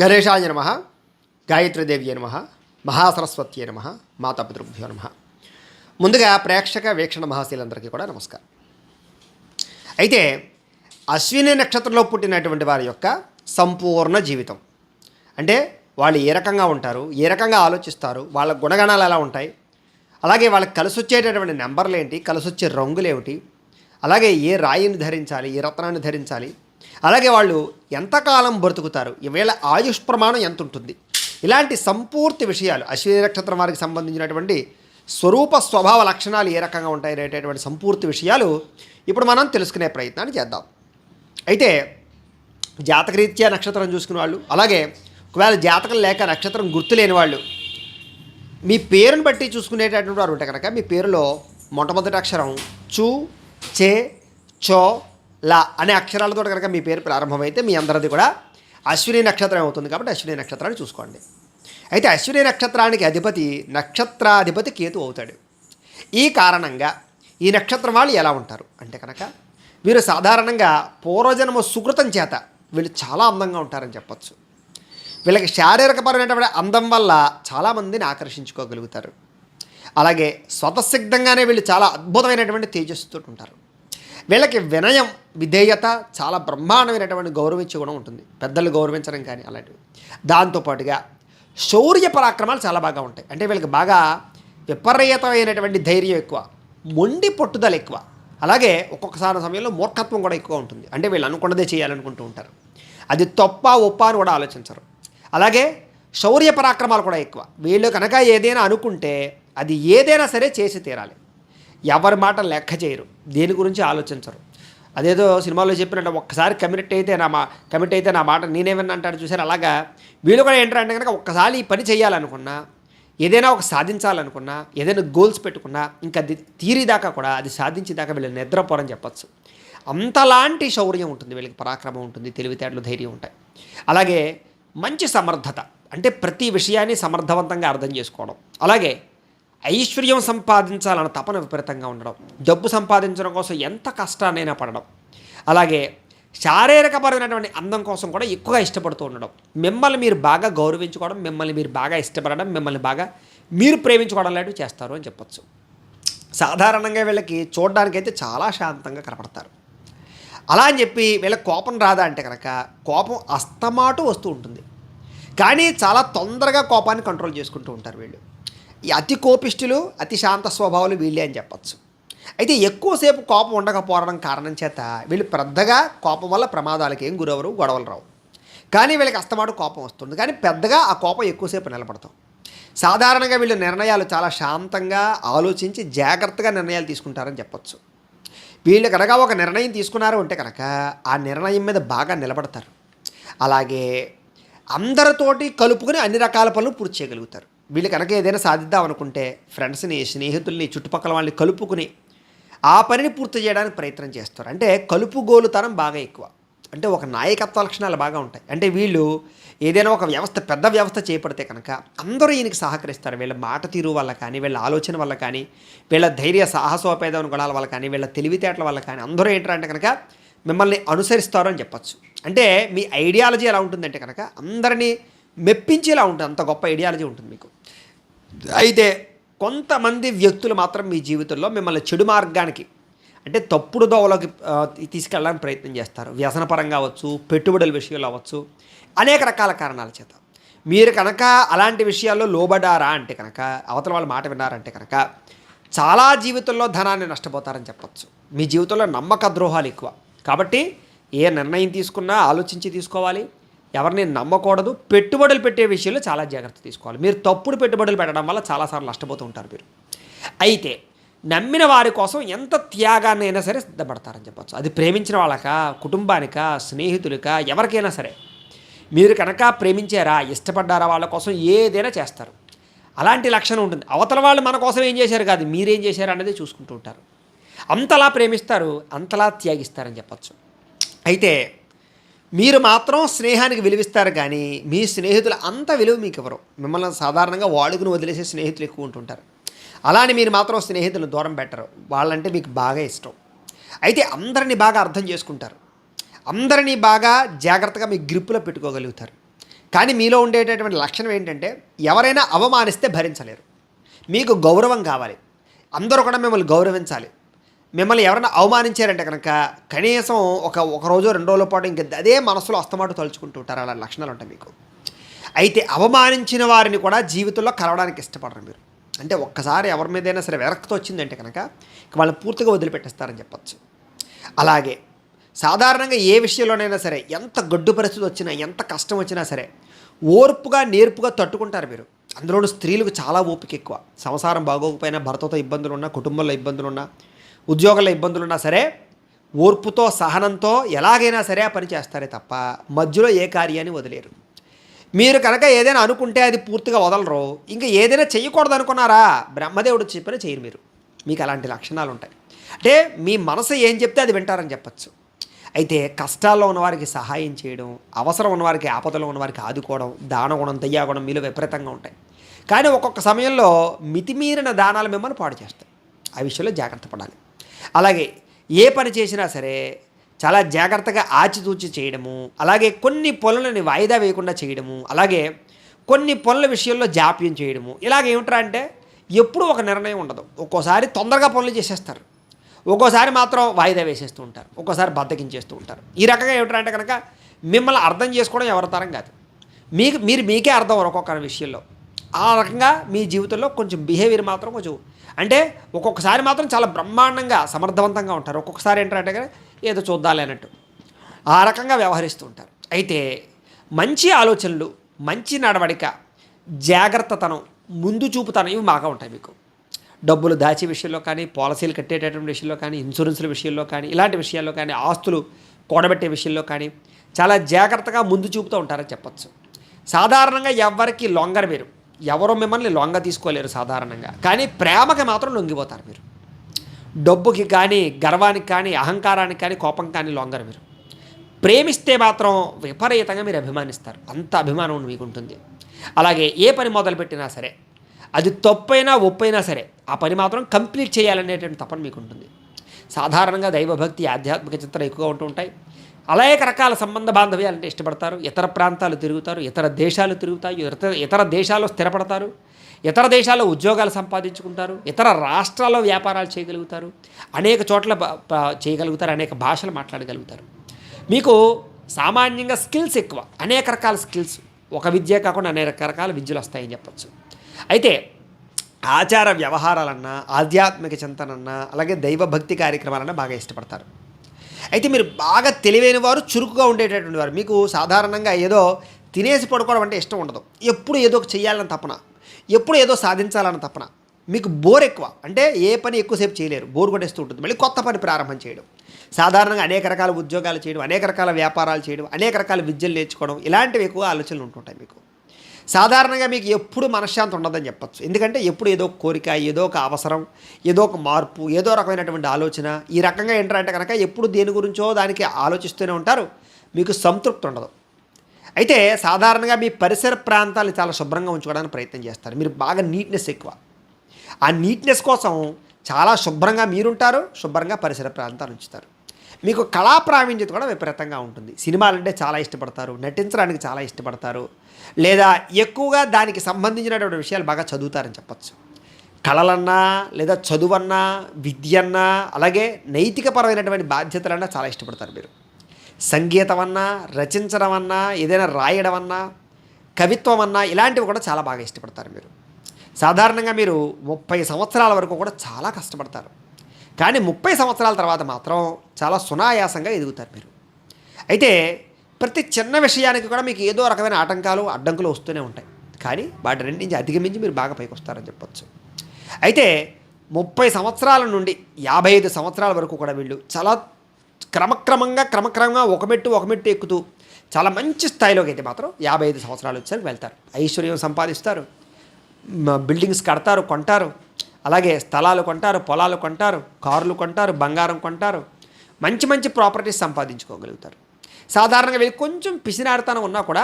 గణేశాయ నమః, గాయత్రీదేవ్యై నమః, మహాసరస్వత్యై నమః, మాతాపితృభ్యో నమః. ముందుగా ప్రేక్షక వీక్షణ మహాశీలందరికీ కూడా నమస్కారం. అయితే అశ్విని నక్షత్రంలో పుట్టినటువంటి వారి యొక్క సంపూర్ణ జీవితం అంటే వాళ్ళు ఏ రకంగా ఉంటారు, ఏ రకంగా ఆలోచిస్తారు, వాళ్ళ గుణగణాలు ఎలా ఉంటాయి, అలాగే వాళ్ళకి కలిసి వచ్చేటటువంటి నెంబర్లు ఏంటి, కలిసి వచ్చే రంగులు ఏమిటి, అలాగే ఏ రాయిని ధరించాలి, ఏ రత్నాన్ని ధరించాలి, అలాగే వాళ్ళు ఎంతకాలం బ్రతుకుతారు, ఈవేళ ఆయుష్ ప్రమాణం ఎంత ఉంటుంది, ఇలాంటి సంపూర్తి విషయాలు అశ్విని నక్షత్రం వారికి సంబంధించినటువంటి స్వరూప స్వభావ లక్షణాలు ఏ రకంగా ఉంటాయి అనేటటువంటి సంపూర్తి విషయాలు ఇప్పుడు మనం తెలుసుకునే ప్రయత్నాన్ని చేద్దాం. అయితే జాతకరీత్యా నక్షత్రం చూసుకునే వాళ్ళు, అలాగే ఒకవేళ జాతకం లేక నక్షత్రం గుర్తు లేని వాళ్ళు మీ పేరుని బట్టి చూసుకునేటటువంటి వారు ఉంటే కనుక మీ పేరులో మొట్టమొదటి అక్షరం చు, చే, చో, లా అనే అక్షరాలతో కనుక మీ పేరు ప్రారంభమైతే మీ అందరిది కూడా అశ్విని నక్షత్రం అవుతుంది. కాబట్టి అశ్విని నక్షత్రాన్ని చూసుకోండి. అయితే అశ్విని నక్షత్రానికి నక్షత్రాధిపతి కేతు అవుతాడు. ఈ కారణంగా ఈ నక్షత్రం వాళ్ళు ఎలా ఉంటారు అంటే కనుక వీరు సాధారణంగా పూర్వజన్మ సుకృతం చేత వీళ్ళు చాలా అందంగా ఉంటారని చెప్పచ్చు. వీళ్ళకి శారీరకపరమైనటువంటి అందం వల్ల చాలామందిని ఆకర్షించుకోగలుగుతారు. అలాగే స్వతసిద్ధంగానే వీళ్ళు చాలా అద్భుతమైనటువంటి తేజస్సుతో ఉంటారు. వీళ్ళకి వినయం, విధేయత, చాలా బ్రహ్మాండమైనటువంటి గౌరవించే గుణం ఉంటుంది. పెద్దలు గౌరవించడం కానీ అలాంటివి. దాంతోపాటుగా శౌర్య పరాక్రమాలు చాలా బాగా ఉంటాయి. అంటే వీళ్ళకి బాగా విపరీతమైనటువంటి ధైర్యం ఎక్కువ, మొండి పట్టుదల ఎక్కువ, అలాగే ఒక్కొక్కసారి సమయంలో మూర్ఖత్వం కూడా ఎక్కువ ఉంటుంది. అంటే వీళ్ళు అనుకున్నదే చేయాలనుకుంటూ ఉంటారు. అది తప్ప ఒప్ప అని కూడా ఆలోచించరు. అలాగే శౌర్య పరాక్రమాలు కూడా ఎక్కువ. వీళ్ళు కనుక ఏదైనా అనుకుంటే అది ఏదైనా సరే చేసి తీరాలి. ఎవరి మాట లెక్క చేయరు, దేని గురించి ఆలోచించరు. అదేదో సినిమాలో చెప్పినట్టు ఒక్కసారి కమిట్ అయితే నా మాట నేనేమన్నా అంటాడు చూసారు. అలాగా వీళ్ళు కూడా ఏంటంటే కనుక ఒక్కసారి ఈ పని చేయాలనుకున్నా, ఏదైనా ఒక సాధించాలనుకున్నా, ఏదైనా గోల్స్ పెట్టుకున్నా ఇంకా అది తీరిదాకా కూడా అది సాధించేదాకా వీళ్ళు నిద్రపోరని చెప్పచ్చు. అంతలాంటి శౌర్యం ఉంటుంది వీళ్ళకి, పరాక్రమం ఉంటుంది, తెలివితేటలు, ధైర్యం ఉంటాయి. అలాగే మంచి సమర్థత అంటే ప్రతి విషయాన్ని సమర్థవంతంగా అర్థం చేసుకోవడం, అలాగే ఐశ్వర్యం సంపాదించాలన్న తపన విపరీతంగా ఉండడం, డబ్బు సంపాదించడం కోసం ఎంత కష్టాన్నైనా పడడం, అలాగే శారీరకపరమైనటువంటి అందం కోసం కూడా ఎక్కువగా ఇష్టపడుతూ ఉండడం, మిమ్మల్ని మీరు బాగా గౌరవించుకోవడం, మిమ్మల్ని మీరు బాగా ఇష్టపడడం, మిమ్మల్ని బాగా మీరు ప్రేమించుకోవడం లాంటివి చేస్తారు అని చెప్పచ్చు. సాధారణంగా వీళ్ళకి చూడడానికైతే చాలా శాంతంగా కనపడతారు. అలా అని చెప్పి వీళ్ళకి కోపం రాదా అంటే కనుక కోపం అస్తమాటు వస్తూ ఉంటుంది. కానీ చాలా తొందరగా కోపాన్ని కంట్రోల్ చేసుకుంటూ ఉంటారు వీళ్ళు. ఈ అతి కోపిష్ఠులు, అతి శాంత స్వభావాలు వీళ్ళే అని చెప్పచ్చు. అయితే ఎక్కువసేపు కోపం ఉండకపోవడం కారణం చేత వీళ్ళు పెద్దగా కోపం వల్ల ప్రమాదాలకి ఏం గురవరు, గొడవలు రావు. కానీ వీళ్ళకి అస్తమాటు కోపం వస్తుంది, కానీ పెద్దగా ఆ కోపం ఎక్కువసేపు నిలబడతాం. సాధారణంగా వీళ్ళు నిర్ణయాలు చాలా శాంతంగా ఆలోచించి జాగ్రత్తగా నిర్ణయాలు తీసుకుంటారని చెప్పచ్చు. వీళ్ళు కనుక ఒక నిర్ణయం తీసుకున్నారు అంటే కనుక ఆ నిర్ణయం మీద బాగా నిలబడతారు. అలాగే అందరితోటి కలుపుకొని అన్ని రకాల పనులు పూర్తి చేయగలుగుతారు. వీళ్ళు కనుక ఏదైనా సాధిద్దాం అనుకుంటే ఫ్రెండ్స్ని, స్నేహితుల్ని, చుట్టుపక్కల వాళ్ళని కలుపుకుని ఆ పనిని పూర్తి చేయడానికి ప్రయత్నం చేస్తారు. అంటే కలుపుగోలుతనం బాగా ఎక్కువ. అంటే ఒక నాయకత్వ లక్షణాలు బాగా ఉంటాయి. అంటే వీళ్ళు ఏదైనా ఒక పెద్ద వ్యవస్థ చేపడితే కనుక అందరూ ఈయనకి సహకరిస్తారు. వీళ్ళ మాట తీరు వల్ల కానీ, వీళ్ళ ఆలోచన వల్ల కానీ, వీళ్ళ ధైర్య సాహసోపేద గుణాల వల్ల కానీ, వీళ్ళ తెలివితేటల వల్ల కానీ అందరూ ఏంటంటే కనుక మిమ్మల్ని అనుసరిస్తారు అని చెప్పచ్చు. అంటే మీ ఐడియాలజీ ఎలా ఉంటుందంటే కనుక అందరినీ మెప్పించేలా ఉంటుంది, అంత గొప్ప ఐడియాలజీ ఉంటుంది మీకు. అయితే కొంతమంది వ్యక్తులు మాత్రం మీ జీవితంలో మిమ్మల్ని చెడు మార్గానికి అంటే తప్పుడు దోవలోకి తీసుకెళ్ళడానికి ప్రయత్నం చేస్తారు. వ్యసనపరంగా అవ్వచ్చు, పెట్టుబడుల విషయంలో అవ్వచ్చు, అనేక రకాల కారణాల చేత. మీరు కనుక అలాంటి విషయాల్లో లోబడారా అంటే కనుక, అవతల వాళ్ళ మాట విన్నారంటే కనుక చాలా జీవితంలో ధనాన్ని నష్టపోతారని చెప్పచ్చు. మీ జీవితంలో నమ్మక ద్రోహాలు ఎక్కువ. కాబట్టి ఏ నిర్ణయం తీసుకున్నా ఆలోచించి తీసుకోవాలి. ఎవరిని నమ్మకూడదు. పెట్టుబడులు పెట్టే విషయంలో చాలా జాగ్రత్త తీసుకోవాలి. మీరు తప్పుడు పెట్టుబడులు పెట్టడం వల్ల చాలాసార్లు నష్టపోతూ ఉంటారు మీరు. అయితే నమ్మిన వారి కోసం ఎంత త్యాగాన్ని అయినా సరే సిద్ధపడతారని చెప్పచ్చు. అది ప్రేమించిన వాళ్ళకా, కుటుంబానికా, స్నేహితులకా, ఎవరికైనా సరే మీరు కనుక ప్రేమించారా, ఇష్టపడ్డారా, వాళ్ళ కోసం ఏదైనా చేస్తారు. అలాంటి లక్షణం ఉంటుంది. అవతల వాళ్ళు మన కోసం ఏం చేశారు కాదు, మీరేం చేశారు అనేది చూసుకుంటూ ఉంటారు. అంతలా ప్రేమిస్తారు, అంతలా త్యాగిస్తారని చెప్పచ్చు. అయితే మీరు మాత్రం స్నేహానికి విలువిస్తారు, కానీ మీ స్నేహితులు అంత విలువ మీకు ఇవ్వరు. మిమ్మల్ని సాధారణంగా వాడుకుని వదిలేసే స్నేహితులు ఎక్కువ ఉంటుంటారు. అలానే మీరు మాత్రం స్నేహితులను దూరం పెట్టరు. వాళ్ళంటే మీకు బాగా ఇష్టం. అయితే అందరినీ బాగా అర్థం చేసుకుంటారు. అందరినీ బాగా జాగ్రత్తగా మీ గ్రిప్పులో పెట్టుకోగలుగుతారు. కానీ మీలో ఉండేటటువంటి లక్షణం ఏంటంటే ఎవరైనా అవమానిస్తే భరించలేరు. మీకు గౌరవం కావాలి, అందరూ కూడా మిమ్మల్ని గౌరవించాలి. మిమ్మల్ని ఎవరైనా అవమానించారంటే కనుక కనీసం ఒక రోజు 2 రోజుల పాటు ఇంక అదే మనసులో అస్తమాటు తలుచుకుంటూ ఉంటారు. అలా లక్షణాలు ఉంటాయి మీకు. అయితే అవమానించిన వారిని కూడా జీవితంలో కలవడానికి ఇష్టపడరు మీరు. అంటే ఒక్కసారి ఎవరి మీదైనా సరే విరక్తి వచ్చిందంటే కనుక వాళ్ళని పూర్తిగా వదిలిపెట్టేస్తారని చెప్పచ్చు. అలాగే సాధారణంగా ఏ విషయంలోనైనా సరే ఎంత గడ్డు పరిస్థితి వచ్చినా, ఎంత కష్టం వచ్చినా సరే ఓర్పుగా నేర్పుగా తట్టుకుంటారు మీరు. అందులోనూ స్త్రీలకు చాలా ఓపిక ఎక్కువ. సంసారం బాగోకపోయినా, భర్తతో ఇబ్బందులున్నా, కుటుంబంలో ఇబ్బందులున్నా, ఉద్యోగాల్లో ఇబ్బందులున్నా సరే ఓర్పుతో సహనంతో ఎలాగైనా సరే ఆ పని చేస్తారే తప్ప మధ్యలో ఏ కార్యాన్ని వదిలేరు. మీరు కనుక ఏదైనా అనుకుంటే అది పూర్తిగా వదలరు. ఇంకా ఏదైనా చేయకూడదు అనుకున్నారా, బ్రహ్మదేవుడు చెప్పిన చేయరు మీరు. మీకు అలాంటి లక్షణాలు ఉంటాయి. అంటే మీ మనసు ఏం చెప్తే అది వింటారని చెప్పచ్చు. అయితే కష్టాల్లో ఉన్నవారికి సహాయం చేయడం, అవసరం ఉన్నవారికి, ఆపదలో ఉన్నవారికి ఆదుకోవడం, దానగుణం దయ్యాగుణం మీలో విపరీతంగా ఉంటాయి. కానీ ఒక్కొక్క సమయంలో మితిమీరిన దానాలు మిమ్మల్ని పాడు చేస్తాయి. ఆ విషయంలో జాగ్రత్త పడాలి. అలాగే ఏ పని చేసినా సరే చాలా జాగ్రత్తగా ఆచితూచి చేయడము, అలాగే కొన్ని పనులని వాయిదా వేయకుండా చేయడము, అలాగే కొన్ని పనుల విషయంలో జాప్యం చేయడము. ఇలాగ ఏమిట్రా అంటే ఎప్పుడూ ఒక నిర్ణయం ఉండదు. ఒక్కోసారి తొందరగా పనులు చేసేస్తారు, ఒక్కోసారి మాత్రం వాయిదా వేసేస్తూ ఉంటారు, ఒక్కోసారి బద్దకించేస్తూ ఉంటారు. ఈ రకంగా ఏమిట్రా అంటే కనుక మిమ్మల్ని అర్థం చేసుకోవడం ఎవరి తరం కాదు. మీకే అర్థం ఒక్కొక్క విషయంలో. ఆ రకంగా మీ జీవితంలో కొంచెం బిహేవియర్ మాత్రం కొంచెం అంటే ఒక్కొక్కసారి మాత్రం చాలా బ్రహ్మాండంగా సమర్థవంతంగా ఉంటారు, ఒక్కొక్కసారి ఏంటంటే కదా ఏదో చూద్దాలి అన్నట్టు ఆ రకంగా వ్యవహరిస్తూ ఉంటారు. అయితే మంచి ఆలోచనలు, మంచి నడవడిక, జాగ్రత్తతనం, ముందు చూపుతనం ఇవి బాగా ఉంటాయి మీకు. డబ్బులు దాచే విషయంలో కానీ, పాలసీలు కట్టేటటువంటి విషయంలో కానీ, ఇన్సూరెన్స్ల విషయంలో కానీ, ఇలాంటి విషయాల్లో కానీ, ఆస్తులు కూడబెట్టే విషయంలో కానీ చాలా జాగ్రత్తగా ముందు చూపుతూ ఉంటారని చెప్పచ్చు. సాధారణంగా ఎవరికి లొంగరు మీరు, ఎవరో మిమ్మల్ని లొంగ తీసుకోలేరు సాధారణంగా. కానీ ప్రేమకి మాత్రం లొంగిపోతారు మీరు. డబ్బుకి కానీ, గర్వానికి కానీ, అహంకారానికి కానీ, కోపం కానీ లొంగరు మీరు. ప్రేమిస్తే మాత్రం విపరీతంగా మీరు అభిమానిస్తారు, అంత అభిమానం మీకు ఉంటుంది. అలాగే ఏ పని మొదలుపెట్టినా సరే అది తప్పైనా ఒప్పైనా సరే ఆ పని మాత్రం కంప్లీట్ చేయాలనేటువంటి తపన మీకు ఉంటుంది. సాధారణంగా దైవభక్తి, ఆధ్యాత్మిక చిత్రం ఎక్కువగా ఉంటూ ఉంటాయి. అనేక రకాల సంబంధ బాంధవ్యాలంటే ఇష్టపడతారు. ఇతర ప్రాంతాలు తిరుగుతారు, ఇతర దేశాలు తిరుగుతారు, ఇతర దేశాల్లో స్థిరపడతారు, ఇతర దేశాల్లో ఉద్యోగాలు సంపాదించుకుంటారు, ఇతర రాష్ట్రాల్లో వ్యాపారాలు చేయగలుగుతారు, అనేక చోట్ల చేయగలుగుతారు, అనేక భాషలు మాట్లాడగలుగుతారు. మీకు సామాన్యంగా స్కిల్స్ ఎక్కువ, అనేక రకాల స్కిల్స్. ఒక విద్య కాకుండా అనేక రకాల విద్యలు వస్తాయని చెప్పచ్చు. అయితే ఆచార వ్యవహారాలన్నా, ఆధ్యాత్మిక చింతనన్నా, అలాగే దైవభక్తి కార్యక్రమాలన్నా బాగా ఇష్టపడతారు. అయితే మీరు బాగా తెలివైన వారు, చురుకుగా ఉండేటటువంటి వారు. మీకు సాధారణంగా ఏదో తినేసి పడుకోవడం అంటే ఇష్టం ఉండదు. ఎప్పుడు ఏదో ఒక చెయ్యాలని తపన, ఎప్పుడు ఏదో సాధించాలని తపన. మీకు బోర్ ఎక్కువ, అంటే ఏ పని ఎక్కువసేపు చేయలేరు, బోర్ కొట్టేస్తూ ఉంటుంది. మళ్ళీ కొత్త పని ప్రారంభం చేయడం, సాధారణంగా అనేక రకాల ఉద్యోగాలు చేయడం, అనేక రకాల వ్యాపారాలు చేయడం, అనేక రకాల విద్యలు నేర్చుకోవడం, ఇలాంటివి ఎక్కువ ఆలోచనలు ఉంటుంటాయి మీకు. సాధారణంగా మీకు ఎప్పుడు మనశ్శాంతి ఉండదని చెప్పచ్చు. ఎందుకంటే ఎప్పుడు ఏదో ఒక కోరిక, ఏదో ఒక అవసరం, ఏదో ఒక మార్పు, ఏదో రకమైనటువంటి ఆలోచన, ఈ రకంగా ఏంటంటే కనుక ఎప్పుడు దేని గురించో దానికి ఆలోచిస్తూనే ఉంటారు. మీకు సంతృప్తి ఉండదు. అయితే సాధారణంగా మీ పరిసర ప్రాంతాలు చాలా శుభ్రంగా ఉంచుకోవడానికి ప్రయత్నం చేస్తారు. మీరు బాగా నీట్నెస్ ఎక్కువ. ఆ నీట్నెస్ కోసం చాలా శుభ్రంగా మీరుంటారు, శుభ్రంగా పరిసర ప్రాంతాలు ఉంచుతారు. మీకు కళా ప్రావీణ్యత కూడా విపరీతంగా ఉంటుంది. సినిమాలంటే చాలా ఇష్టపడతారు, నటించడానికి చాలా ఇష్టపడతారు, లేదా ఎక్కువగా దానికి సంబంధించినటువంటి విషయాలు బాగా చదువుతారని చెప్పచ్చు. కళలన్నా, లేదా చదువన్నా, విద్యన్నా, అలాగే నైతికపరమైనటువంటి బాధ్యతలన్నా చాలా ఇష్టపడతారు మీరు. సంగీతం అన్నా, రచించడం అన్నా, ఏదైనా రాయడం అన్నా, కవిత్వం అన్నా, ఇలాంటివి కూడా చాలా బాగా ఇష్టపడతారు మీరు. సాధారణంగా మీరు 30 సంవత్సరాల వరకు కూడా చాలా కష్టపడతారు. కానీ 30 సంవత్సరాల తర్వాత మాత్రం చాలా సునాయాసంగా ఎదుగుతారు మీరు. అయితే ప్రతి చిన్న విషయానికి కూడా మీకు ఏదో రకమైన ఆటంకాలు, అడ్డంకులు వస్తూనే ఉంటాయి. కానీ వాటి రెండించి అధిగమించి మీరు బాగా పైకి వస్తారని చెప్పచ్చు. అయితే 30 సంవత్సరాల నుండి 55 సంవత్సరాల వరకు కూడా వీళ్ళు చాలా క్రమక్రమంగా ఒక మెట్టు ఎక్కుతూ చాలా మంచి స్థాయిలోకి అయితే మాత్రం 55 సంవత్సరాలు వచ్చేసరికి వెళ్తారు. ఐశ్వర్యం సంపాదిస్తారు, బిల్డింగ్స్ కడతారు, కొంటారు, అలాగే స్థలాలు కొంటారు, పొలాలు కొంటారు, కార్లు కొంటారు, బంగారం కొంటారు, మంచి ప్రాపర్టీస్ సంపాదించుకోగలుగుతారు. సాధారణంగా వీళ్ళు కొంచెం పిసినారితనం ఉన్నా కూడా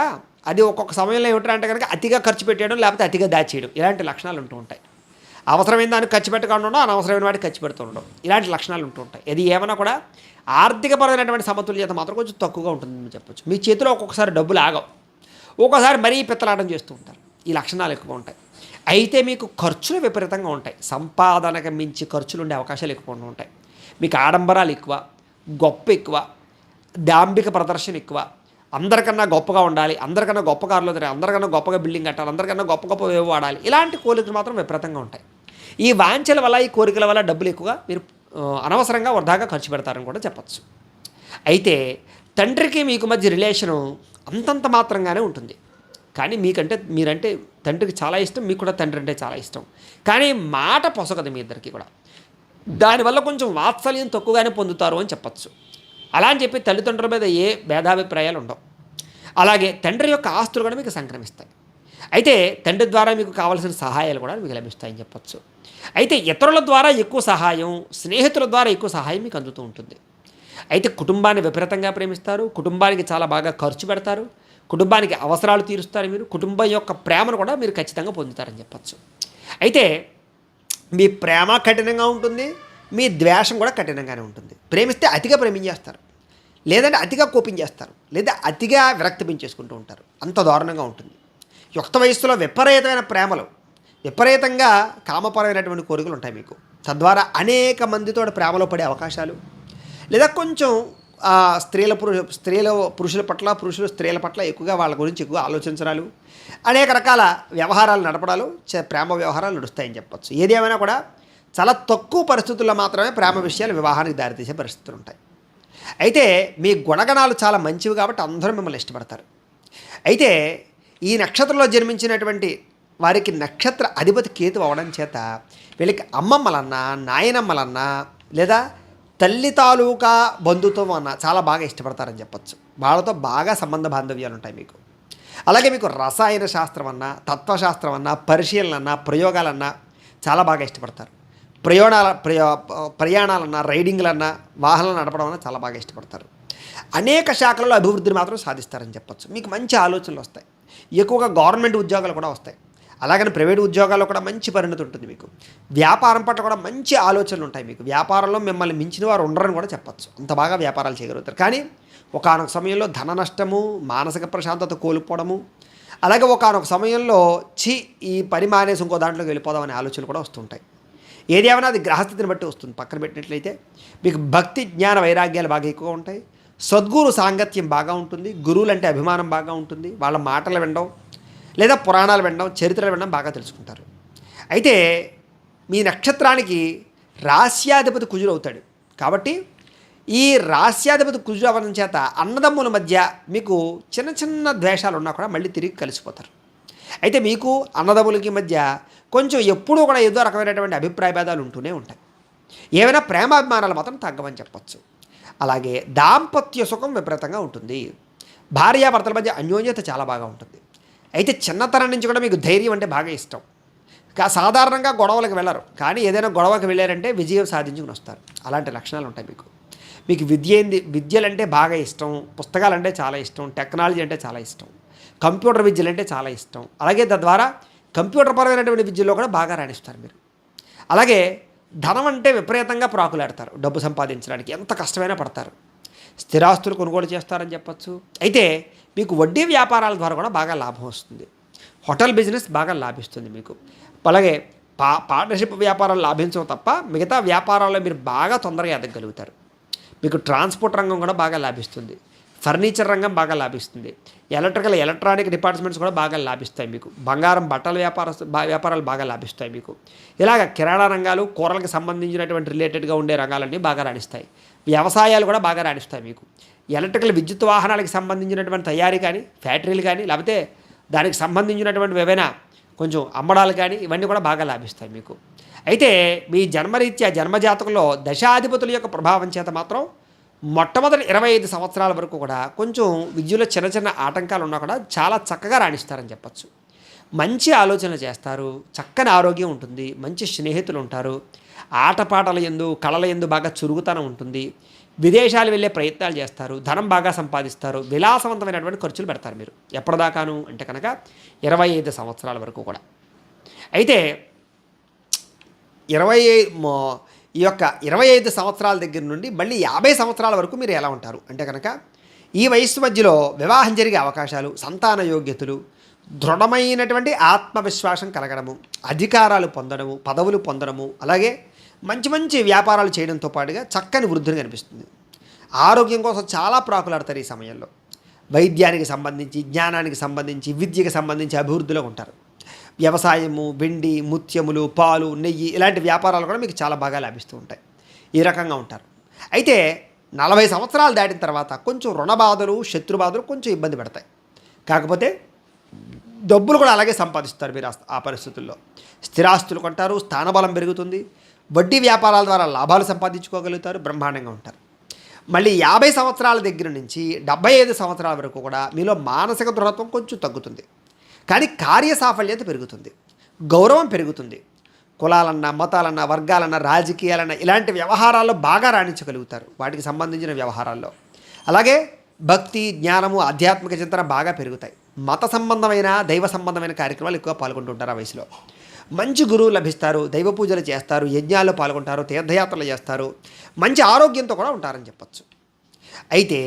అది ఒక్కొక్క సమయంలో ఏమిటంటే కనుక అతిగా ఖర్చు పెట్టేయడం, లేకపోతే అతిగా దాచేయడం, ఇలాంటి లక్షణాలు ఉంటూ ఉంటాయి. అవసరమైన దానికి ఖర్చు పెట్టకుండా ఉండడం, అనవసరమైన వాటికి ఖర్చు పెడుతూ ఉండడం, ఇలాంటి లక్షణాలు ఉంటూ ఉంటాయి. ఇది ఏమైనా కూడా ఆర్థికపరమైనటువంటి సమతుల్యత మాత్రం కొంచెం తక్కువగా ఉంటుందని చెప్పచ్చు. మీ చేతిలో ఒక్కొక్కసారి డబ్బులు ఆగవు, ఒక్కోసారి మరీ పిత్తలాటం చేస్తూ ఉంటారు. ఈ లక్షణాలు ఎక్కువ ఉంటాయి. అయితే మీకు ఖర్చులు విపరీతంగా ఉంటాయి. సంపాదనకు మించి ఖర్చులు ఉండే అవకాశాలు ఎక్కువ ఉంటాయి. మీకు ఆడంబరాలు ఎక్కువ, గొప్ప ఎక్కువ, డాంబిక ప్రదర్శన ఎక్కువ, అందరికన్నా గొప్పగా ఉండాలి, అందరికన్నా గొప్ప కారులో తిరగాలి, అందరికన్నా గొప్పగా బిల్డింగ్ కట్టాలి, అందరికన్నా గొప్ప గొప్ప వేవ్ వాడాలి, ఇలాంటి కోరికలు మాత్రం విపరీతంగా ఉంటాయి. ఈ వాంఛల వల్ల, ఈ కోరికల వల్ల డబ్బులు ఎక్కువగా మీరు అనవసరంగా వృధాగా ఖర్చు పెడతారని కూడా చెప్పచ్చు. అయితే తండ్రికి మీకు మధ్య రిలేషను అంతంత మాత్రంగానే ఉంటుంది. కానీ మీరంటే తండ్రికి చాలా ఇష్టం, మీకు కూడా తండ్రి అంటే చాలా ఇష్టం. కానీ మాట పొసగదు మీ ఇద్దరికి కూడా. దానివల్ల కొంచెం వాత్సల్యం తక్కువగానే పొందుతారు అని చెప్పచ్చు. అలా అని చెప్పి తల్లిదండ్రుల మీద ఏ భేదాభిప్రాయాలు ఉండవు. అలాగే తండ్రి యొక్క ఆస్తులు కూడా మీకు సంక్రమిస్తాయి. అయితే తండ్రి ద్వారా మీకు కావాల్సిన సహాయాలు కూడా మీకు లభిస్తాయని చెప్పచ్చు. అయితే ఇతరుల ద్వారా ఎక్కువ సహాయం, స్నేహితుల ద్వారా ఎక్కువ సహాయం మీకు అందుతూ ఉంటుంది. అయితే కుటుంబాన్ని విపరీతంగా ప్రేమిస్తారు, కుటుంబానికి చాలా బాగా ఖర్చు పెడతారు, కుటుంబానికి అవసరాలు తీరుస్తారు. మీరు కుటుంబం యొక్క ప్రేమను కూడా మీరు ఖచ్చితంగా పొందుతారని చెప్పచ్చు. అయితే మీ ప్రేమ కఠినంగా ఉంటుంది, మీ ద్వేషం కూడా కఠినంగానే ఉంటుంది. ప్రేమిస్తే అతిగా ప్రేమించేస్తారు, లేదంటే అతిగా కోపించేస్తారు, లేదా అతిగా విరక్తి పెంచేసుకుంటూ ఉంటారు. అంత దారుణంగా ఉంటుంది. యుక్త వయస్సులో విపరీతమైన ప్రేమలు, విపరీతంగా కామపరమైనటువంటి కోరికలు ఉంటాయి మీకు. తద్వారా అనేక మందితో ప్రేమలో పడే అవకాశాలు, లేదా కొంచెం పురుషుల పట్ల, పురుషులు స్త్రీల పట్ల ఎక్కువగా వాళ్ళ గురించి ఎక్కువ ఆలోచించడాలు, అనేక రకాల వ్యవహారాలు నడపడాలు, ప్రేమ వ్యవహారాలు నడుస్తాయని చెప్పచ్చు. ఏదేమైనా కూడా చాలా తక్కువ పరిస్థితుల్లో మాత్రమే ప్రేమ విషయాలు వివాహానికి దారితీసే పరిస్థితులు ఉంటాయి. అయితే మీ గుణగణాలు చాలా మంచివి కాబట్టి అందరూ మిమ్మల్ని ఇష్టపడతారు. అయితే ఈ నక్షత్రంలో జన్మించినటువంటి వారికి నక్షత్ర అధిపతి కేతు అవడం చేత వీళ్ళకి అమ్మమ్మలన్నా, నాయనమ్మలన్నా, లేదా తల్లి తాలూకా బంధుత్వం అన్న చాలా బాగా ఇష్టపడతారని చెప్పచ్చు. వాళ్ళతో బాగా సంబంధ బాంధవ్యాలు ఉంటాయి మీకు. అలాగే మీకు రసాయన శాస్త్రం అన్నా, తత్వశాస్త్రం అన్నా, పరిశీలన అన్నా, ప్రయోగాలన్నా చాలా బాగా ఇష్టపడతారు. ప్రయాణాలన్నా, రైడింగ్లన్నా, వాహనాలు నడపడం అన్నా చాలా బాగా ఇష్టపడతారు. అనేక శాఖలలో అభివృద్ధిని మాత్రం సాధిస్తారని చెప్పచ్చు. మీకు మంచి ఆలోచనలు వస్తాయి. ఎక్కువగా గవర్నమెంట్ ఉద్యోగాలు కూడా వస్తాయి. అలాగని ప్రైవేట్ ఉద్యోగాల్లో కూడా మంచి పరిణతి ఉంటుంది మీకు. వ్యాపారం పట్ల కూడా మంచి ఆలోచనలు ఉంటాయి మీకు. వ్యాపారంలో మిమ్మల్ని మించిన వారు ఉండరని కూడా చెప్పచ్చు. అంత బాగా వ్యాపారాలు చేయగలుగుతారు. కానీ ఒకానొక సమయంలో ధన నష్టము, మానసిక ప్రశాంతత కోల్పోవడము, అలాగే ఒకానొక సమయంలో ఈ పని మానేసి ఇంకో దాంట్లోకి వెళ్ళిపోదామనే ఆలోచనలు కూడా వస్తుంటాయి. ఏదేమైనా అది గ్రహస్థితిని బట్టి వస్తుంది. పక్కన పెట్టినట్లయితే మీకు భక్తి, జ్ఞాన, వైరాగ్యాలు బాగా ఎక్కువ ఉంటాయి. సద్గురు సాంగత్యం బాగా ఉంటుంది. గురువులంటే అభిమానం బాగా ఉంటుంది. వాళ్ళ మాటలు వినడం, లేదా పురాణాలు వినడం, చరిత్రలు వినడం బాగా తెలుసుకుంటారు. అయితే మీ నక్షత్రానికి రాస్యాధిపతి కుజుడు అవుతాడు. కాబట్టి ఈ రాస్యాధిపతి కుజుడు అవ్వడం చేత అన్నదమ్ముల మధ్య మీకు చిన్న చిన్న ద్వేషాలు ఉన్నా కూడా మళ్ళీ తిరిగి కలిసిపోతారు. అయితే మీకు అన్నదమ్ములకి మధ్య కొంచెం ఎప్పుడూ కూడా ఏదో రకమైనటువంటి అభిప్రాయ భేదాలు ఉంటూనే ఉంటాయి. ఏమైనా ప్రేమాభిమానాలు మాత్రం తగ్గవని చెప్పచ్చు. అలాగే దాంపత్య సుఖం విపరీతంగా ఉంటుంది. భార్యాభర్తల మధ్య అన్యోన్యత చాలా బాగా ఉంటుంది. అయితే చిన్నతనం నుంచి కూడా మీకు ధైర్యం అంటే బాగా ఇష్టం. సాధారణంగా గొడవలకు వెళ్ళరు, కానీ ఏదైనా గొడవకు వెళ్ళారంటే విజయం సాధించుకుని వస్తారు. అలాంటి లక్షణాలు ఉంటాయి మీకు. మీకు విద్యలంటే బాగా ఇష్టం, పుస్తకాలంటే చాలా ఇష్టం, టెక్నాలజీ అంటే చాలా ఇష్టం, కంప్యూటర్ విద్యలంటే చాలా ఇష్టం. అలాగే తద్వారా కంప్యూటర్ పరమైనటువంటి విద్యలో కూడా బాగా రాణిస్తారు మీరు. అలాగే ధనం అంటే విపరీతంగా ప్రాకులాడతారు. డబ్బు సంపాదించడానికి ఎంత కష్టమైనా పడతారు. స్థిరాస్తులు కొనుగోలు చేస్తారని చెప్పచ్చు. అయితే మీకు వడ్డీ వ్యాపారాల ద్వారా కూడా బాగా లాభం వస్తుంది. హోటల్ బిజినెస్ బాగా లాభిస్తుంది మీకు. అలాగే పార్ట్నర్షిప్ వ్యాపారాలు లాభించవు తప్ప మిగతా వ్యాపారాల్లో మీరు బాగా తొందరగా ఎదగలుగుతారు. మీకు ట్రాన్స్పోర్ట్ రంగం కూడా బాగా లాభిస్తుంది. ఫర్నిచర్ రంగం బాగా లాభిస్తుంది. ఎలక్ట్రానిక్ డిపార్ట్మెంట్స్ కూడా బాగా లాభిస్తాయి మీకు. బంగారం, బట్టల వ్యాపారాలు బాగా లాభిస్తాయి మీకు. ఇలాగ కిరాణా రంగాలు, కూరలకు సంబంధించినటువంటి రిలేటెడ్గా ఉండే రంగాలన్నీ బాగా రాణిస్తాయి. వ్యవసాయాలు కూడా బాగా రాణిస్తాయి మీకు. విద్యుత్ వాహనాలకు సంబంధించినటువంటి తయారీ కానీ, ఫ్యాక్టరీలు కానీ, లేకపోతే దానికి సంబంధించినటువంటి ఏవైనా కొంచెం అమ్మడాలు కానీ, ఇవన్నీ కూడా బాగా లాభిస్తాయి మీకు. అయితే మీ జన్మరీత్యా జన్మజాతకంలో దశాధిపతుల యొక్క ప్రభావం చేత మాత్రం మొట్టమొదటి 25 సంవత్సరాల వరకు కూడా కొంచెం విద్యలో చిన్న చిన్న ఆటంకాలు ఉన్నా కూడా చాలా చక్కగా రాణిస్తారని చెప్పచ్చు. మంచి ఆలోచనలు చేస్తారు, చక్కని ఆరోగ్యం ఉంటుంది, మంచి స్నేహితులు ఉంటారు, ఆటపాటల యందు, కళల యందు బాగా చురుగుతనం ఉంటుంది, విదేశాలు వెళ్ళే ప్రయత్నాలు చేస్తారు, ధనం బాగా సంపాదిస్తారు, విలాసవంతమైనటువంటి ఖర్చులు పెడతారు మీరు. ఎప్పటిదాకాను అంటే కనుక 25 సంవత్సరాల వరకు కూడా. అయితే 25 సంవత్సరాల దగ్గర నుండి మళ్ళీ 50 సంవత్సరాల వరకు మీరు ఎలా ఉంటారు అంటే కనుక ఈ వయస్సు మధ్యలో వివాహం జరిగే అవకాశాలు, సంతాన యోగ్యతలు, దృఢమైనటువంటి ఆత్మవిశ్వాసం కలగడము, అధికారాలు పొందడము, పదవులు పొందడము, అలాగే మంచి మంచి వ్యాపారాలు చేయడంతో పాటుగా చక్కని వృద్ధిని కనిపిస్తుంది. ఆరోగ్యం కోసం చాలా ప్రాకులాడతారు ఈ సమయంలో. వైద్యానికి సంబంధించి, జ్ఞానానికి సంబంధించి, విద్యకు సంబంధించి అభివృద్ధిలో ఉంటారు. వ్యవసాయము, వెండి, ముత్యములు, పాలు, నెయ్యి ఇలాంటి వ్యాపారాలు కూడా మీకు చాలా బాగా లభిస్తూ ఉంటాయి. ఈ రకంగా ఉంటారు. అయితే 40 సంవత్సరాలు దాటిన తర్వాత కొంచెం రుణబాధలు, శత్రుబాధలు కొంచెం ఇబ్బంది పెడతాయి. కాకపోతే డబ్బులు కూడా అలాగే సంపాదిస్తారు మీరు ఆ పరిస్థితుల్లో. స్థిరాస్తులు కొంటారు, స్థానబలం పెరుగుతుంది, వడ్డీ వ్యాపారాల ద్వారా లాభాలు సంపాదించుకోగలుగుతారు, బ్రహ్మాండంగా ఉంటారు. మళ్ళీ 50 సంవత్సరాల దగ్గర నుంచి 75 సంవత్సరాల వరకు కూడా మీలో మానసిక దృఢత్వం కొంచెం తగ్గుతుంది. కానీ కార్యసాఫల్యత పెరుగుతుంది, గౌరవం పెరుగుతుంది. కులాలన్నా, మతాలన్నా, వర్గాలన్నా, రాజకీయాలన్నా ఇలాంటి వ్యవహారాల్లో బాగా రాణించగలుగుతారు, వాటికి సంబంధించిన వ్యవహారాల్లో. అలాగే భక్తి, జ్ఞానము, ఆధ్యాత్మిక చింతన బాగా పెరుగుతాయి. మత సంబంధమైన, దైవ సంబంధమైన కార్యక్రమాలు ఎక్కువ పాల్గొంటుంటారు ఆ వయసులో. మంచి గురువు లభిస్తారు, దైవ పూజలు చేస్తారు, యజ్ఞాల్లో పాల్గొంటారు, తీర్థయాత్రలు చేస్తారు, మంచి ఆరోగ్యంతో కూడా ఉంటారని చెప్పచ్చు. అయితే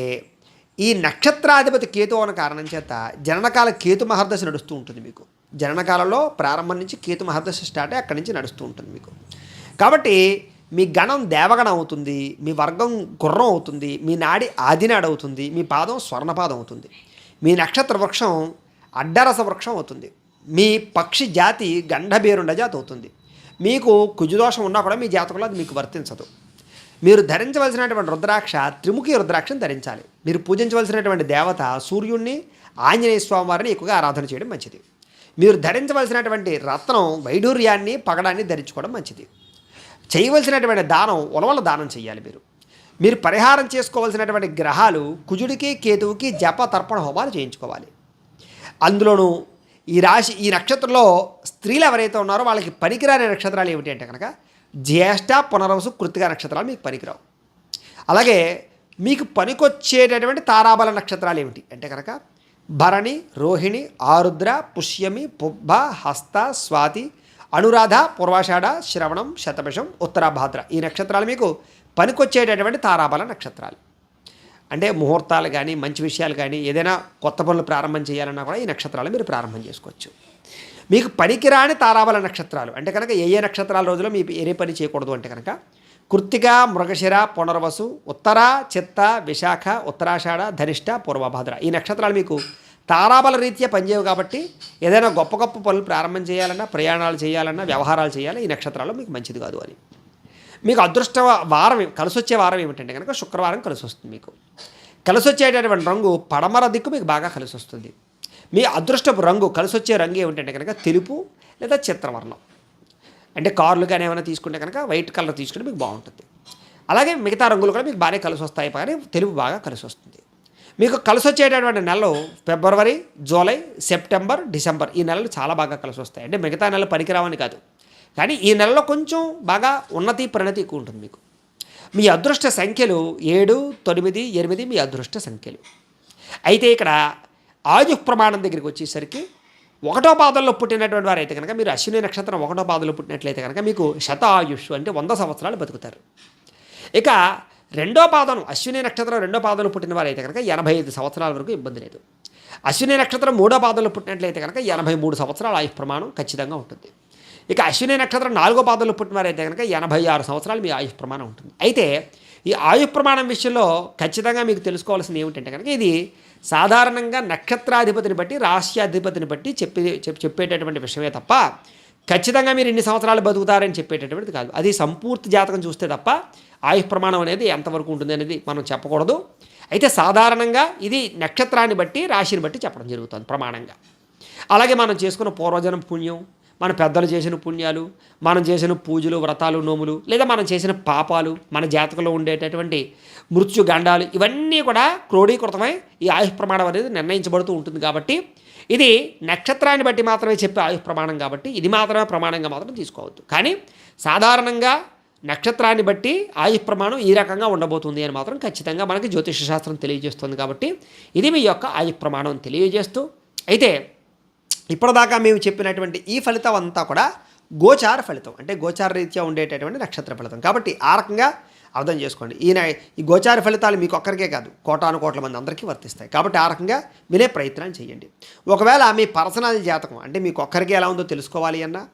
ఈ నక్షత్రాధిపతి కేతు అనే కారణం చేత జననకాల కేతు మహర్దశ నడుస్తూ ఉంటుంది మీకు. జననకాలంలో ప్రారంభం నుంచి కేతు మహర్దశ స్టార్ట్ అయ్యి అక్కడి నుంచి నడుస్తూ ఉంటుంది మీకు. కాబట్టి మీ గణం దేవగణం అవుతుంది, మీ వర్గం గుర్రం అవుతుంది, మీ నాడి ఆదినాడు అవుతుంది, మీ పాదం స్వర్ణపాదం అవుతుంది, మీ నక్షత్ర వృక్షం అడ్డరస వృక్షం అవుతుంది, మీ పక్షి జాతి గండబేరుండ జాతి అవుతుంది. మీకు కుజుదోషం ఉన్నా కూడా మీ జాతకంలో అది మీకు వర్తించదు. మీరు ధరించవలసినటువంటి రుద్రాక్ష త్రిముఖి రుద్రాక్షను ధరించాలి. మీరు పూజించవలసినటువంటి దేవత సూర్యుడిని, ఆంజనేయ స్వామివారిని ఎక్కువగా ఆరాధన చేయడం మంచిది. మీరు ధరించవలసినటువంటి రత్నం వైడూర్యాన్ని, పగడాన్ని ధరించుకోవడం మంచిది. చేయవలసినటువంటి దానం ఉలవల దానం చేయాలి. మీరు పరిహారం చేసుకోవాల్సినటువంటి గ్రహాలు కుజుడికి, కేతువుకి జప తర్పణ హోమాలు చేయించుకోవాలి. అందులోనూ ఈ నక్షత్రంలో స్త్రీలు ఎవరైతే ఉన్నారో వాళ్ళకి పనికిరాని నక్షత్రాలు ఏమిటి అంటే కనుక జ్యేష్ఠ, పునర్వసు, కృత్తిక నక్షత్రాలు మీకు పనికిరావు. అలాగే మీకు పనికొచ్చేటటువంటి తారాబల నక్షత్రాలు ఏమిటి అంటే కనుక భరణి, రోహిణి, ఆరుద్ర, పుష్యమి, పుబ్బ, హస్త, స్వాతి, అనురాధ, పూర్వాషాఢ, శ్రవణం, శతభిషం, ఉత్తరాభాద్ర ఈ నక్షత్రాలు మీకు పనికొచ్చేటటువంటి తారాబల నక్షత్రాలు. అంటే ముహూర్తాలు కానీ, మంచి విషయాలు కానీ, ఏదైనా కొత్త పనులు ప్రారంభం చేయాలన్నా కూడా ఈ నక్షత్రాలు మీరు ప్రారంభం చేసుకోవచ్చు. మీకు పనికిరాని తారాబల నక్షత్రాలు అంటే కనుక ఏ నక్షత్రాల రోజులో మీకు ఏ పని చేయకూడదు అంటే కనుక కృత్తిక, మృగశిర, పునర్వసు, ఉత్తర, చిత్త, విశాఖ, ఉత్తరాషాఢ, ధనిష్ట, పూర్వభాద్ర ఈ నక్షత్రాలు మీకు తారాబల రీత్యా పనిచేయవు. కాబట్టి ఏదైనా గొప్ప గొప్ప పనులు ప్రారంభం చేయాలన్నా, ప్రయాణాలు చేయాలన్నా, వ్యవహారాలు చేయాలి ఈ నక్షత్రాలు మీకు మంచిది కాదు అని. మీకు అదృష్ట వారం, కలిసి వచ్చే వారం ఏమిటంటే కనుక శుక్రవారం కలిసి వస్తుంది. మీకు కలిసి వచ్చేటటువంటి రంగు పడమర దిక్కు మీకు బాగా కలిసి వస్తుంది. మీ అదృష్టపు రంగు, కలిసి వచ్చే రంగు ఏమిటంటే కనుక తెలుపు లేదా చిత్రవర్ణం. అంటే కార్లు కానీ ఏమైనా తీసుకుంటే కనుక వైట్ కలర్ తీసుకుంటే మీకు బాగుంటుంది. అలాగే మిగతా రంగులు కూడా మీకు బాగానే కలిసి వస్తాయి, కానీ తెలుపు బాగా కలిసి వస్తుంది. మీకు కలిసి వచ్చేటటువంటి నెలలు ఫిబ్రవరి, జూలై, సెప్టెంబర్, డిసెంబర్ ఈ నెలలు చాలా బాగా కలిసి వస్తాయి. అంటే మిగతా నెలలు పనికిరావని కాదు, కానీ ఈ నెలలో కొంచెం బాగా ఉన్నతి, పరిణతి ఎక్కువ ఉంటుంది మీకు. మీ అదృష్ట సంఖ్యలు 7, 9, 8 మీ అదృష్ట సంఖ్యలు. అయితే ఇక్కడ ఆయుః ప్రమాణం దగ్గరికి వచ్చేసరికి 1వ పాదంలో పుట్టినటువంటి వారు అయితే కనుక మీరు అశ్విని నక్షత్రం 1వ పాదంలో పుట్టినట్లయితే కనుక మీకు శత ఆయుష్ అంటే 100 సంవత్సరాలు బతుకుతారు. ఇక 2వ పాదం అశ్విని నక్షత్రం 2వ పాదంలో పుట్టిన వారు అయితే కనుక 85 సంవత్సరాల వరకు ఇబ్బంది లేదు. అశ్విని నక్షత్రం 3వ పాదంలో పుట్టినట్లయితే కనుక 83 సంవత్సరాల ఆయుః ప్రమాణం ఖచ్చితంగా ఉంటుంది. ఇక అశ్విని నక్షత్రం 4వ పాదంలో పుట్టినవారైతే కనుక 86 సంవత్సరాలు మీ ఆయుష్ ప్రమాణం ఉంటుంది. అయితే ఈ ఆయుష్ ప్రమాణం విషయంలో ఖచ్చితంగా మీకు తెలుసుకోవాల్సింది ఏమిటంటే కనుక ఇది సాధారణంగా నక్షత్రాధిపతిని బట్టి, రాశ్యాధిపతిని బట్టి చెప్పేటటువంటి విషయమే తప్ప ఖచ్చితంగా మీరు ఇన్ని సంవత్సరాలు బతుకుతారని చెప్పేటటువంటిది కాదు. అది సంపూర్తి జాతకం చూస్తే తప్ప ఆయుష్ ప్రమాణం అనేది ఎంతవరకు ఉంటుంది అనేది మనం చెప్పకూడదు. అయితే సాధారణంగా ఇది నక్షత్రాన్ని బట్టి, రాశిని బట్టి చెప్పడం జరుగుతుంది ప్రమాణంగా. అలాగే మనం చేసుకున్న పూర్వజనం పుణ్యం, మన పెద్దలు చేసిన పుణ్యాలు, మనం చేసిన పూజలు, వ్రతాలు, నోములు, లేదా మనం చేసిన పాపాలు, మన జాతకంలో ఉండేటటువంటి మృత్యు గండాలు ఇవన్నీ కూడా క్రోడీకృతమై ఈ ఆయుష్ ప్రమాణం అనేది నిర్ణయించబడుతూ ఉంటుంది. కాబట్టి ఇది నక్షత్రాన్ని బట్టి మాత్రమే చెప్పే ఆయుష్ ప్రమాణం కాబట్టి ఇది మాత్రమే ప్రమాణంగా మాత్రం తీసుకోవద్దు. కానీ సాధారణంగా నక్షత్రాన్ని బట్టి ఆయుష్ ప్రమాణం ఈ రకంగా ఉండబోతుంది అని మాత్రం ఖచ్చితంగా మనకి జ్యోతిష శాస్త్రం తెలియజేస్తుంది. కాబట్టి ఇది మీ యొక్క ఆయుష్ ప్రమాణం తెలియజేస్తూ, అయితే ఇప్పటిదాకా మేము చెప్పినటువంటి ఈ ఫలితం అంతా కూడా గోచార ఫలితం, అంటే గోచార రీత్యా ఉండేటటువంటి నక్షత్ర ఫలితం. కాబట్టి ఆ రకంగా అర్థం చేసుకోండి. ఈ గోచార ఫలితాలు మీకు ఒక్కరికే కాదు, కోటాను కోట్ల మంది అందరికీ వర్తిస్తాయి. కాబట్టి ఆ రకంగా వినే ప్రయత్నం చేయండి. ఒకవేళ మీ పర్సనల్ జాతకం అంటే మీకు ఒక్కరికి ఎలా ఉందో తెలుసుకోవాలి అన్నా,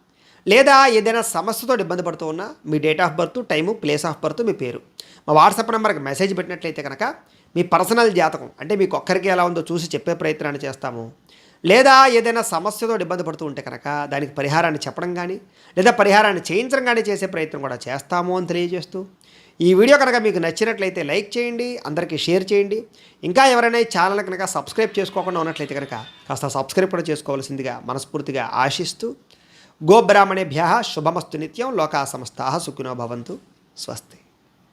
లేదా ఏదైనా సమస్యతో ఇబ్బంది పడుతూ ఉన్నా మీ date of birth, time, place of birth, మీ పేరు మా వాట్సాప్ నెంబర్కి మెసేజ్ పెట్టినట్లయితే కనుక మీ పర్సనల్ జాతకం అంటే మీకు ఒక్కరికి ఎలా ఉందో చూసి చెప్పే ప్రయత్నాన్ని చేస్తాము. లేదా ఏదైనా సమస్యతో ఇబ్బంది పడుతూ ఉంటే కనుక దానికి పరిహారాన్ని చెప్పడం కానీ లేదా పరిహారాన్ని చేయించడం కానీ చేసే ప్రయత్నం కూడా చేస్తాము అని తెలియజేస్తూ, ఈ వీడియో కనుక మీకు నచ్చినట్లయితే లైక్ చేయండి, అందరికీ షేర్ చేయండి. ఇంకా ఎవరైనా ఈ ఛానల్ కనుక సబ్స్క్రైబ్ చేసుకోకుండా ఉన్నట్లయితే కనుక కాస్త సబ్స్క్రైబ్ కూడా చేసుకోవాల్సిందిగా మనస్ఫూర్తిగా ఆశిస్తూ, గోబ్రాహ్మణేభ్యः శుభమస్తు నిత్యం, లోకా సమస్తాః సుఖినో భవంతు, స్వస్తి.